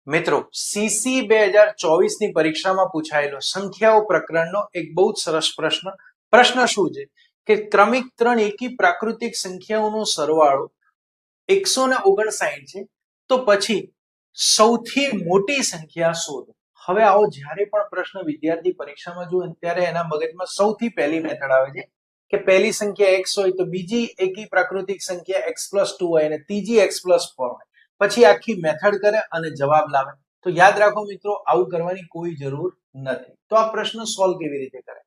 મિત્રો સીસી 2024 ની પરીક્ષામાં પૂછાયેલો સંખ્યાઓ પ્રકરણનો એક બહુ જ સરસ પ્રશ્ન શું છે કે ક્રમિક ત્રણ એકી પ્રાકૃતિક સંખ્યાઓનો સરવાળો 159 છે તો પછી સૌથી મોટી સંખ્યા શોધો. હવે આવો જ્યારે પણ પ્રશ્ન વિદ્યાર્થી પરીક્ષામાં જુએ ત્યારે એના મગજમાં સૌથી પહેલી મેથડ આવે છે કે પહેલી સંખ્યા x હોય તો બીજી એકી પ્રાકૃતિક સંખ્યા x+2 હોય અને ત્રીજી x+4 હોય. પછી આખી મેથડ કરે અને જવાબ લાવે. તો યાદ રાખો મિત્રો, આવું કરવાની કોઈ જરૂર નથી. તો આ પ્રશ્ન સોલ્વ કેવી રીતે કરે?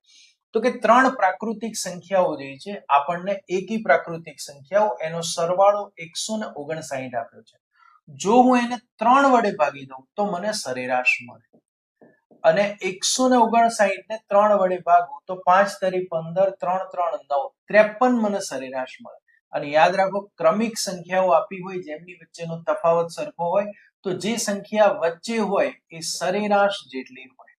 તો કે ત્રણ પ્રાકૃતિક સંખ્યાઓ જે છે આપણને એકી પ્રાકૃતિક સંખ્યાઓ એનો સરવાળો 159 આપ્યો છે. જો હું એને 3 વડે ભાગી દઉં તો મને સરેરાશ મળે અને 159 ને 3 વડે ભાગું તો 5 તરી 15 3 3 9 53 મને સરેરાશ મળે. અને યાદ રાખો, ક્રમિક સંખ્યાઓ આપી હોય જેમની વચ્ચેનો તફાવત સરખો હોય તો જે સંખ્યા વચ્ચે હોય એ સરેરાશ જેટલી હોય.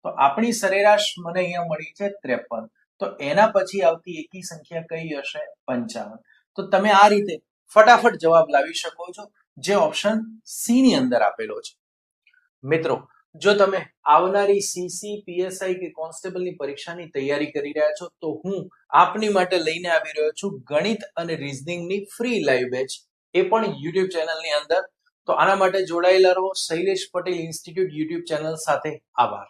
તો આપણી સરેરાશ મને અહીંયા મળી છે 53. તો એના પછી આવતી એકી સંખ્યા કઈ હશે? 55. તો તમે આ રીતે ફટાફટ જવાબ લાવી શકો છો જે ઓપ્શન સી ની અંદર આપેલો છે. મિત્રો, જો તમે આવનારી સીસી, પીએસઆઈ કે કોન્સ્ટેબલની પરીક્ષાની તૈયારી કરી રહ્યા છો તો હું આપની માટે લઈને આવી રહ્યો છું ગણિત અને રીઝનિંગની ફ્રી લાઈવ બેચ, એ પણ યુટ્યુબ ચેનલની અંદર. તો આના માટે જોડાયેલા રહો Shailesh Patel institute YouTube channel સાથે. આભાર.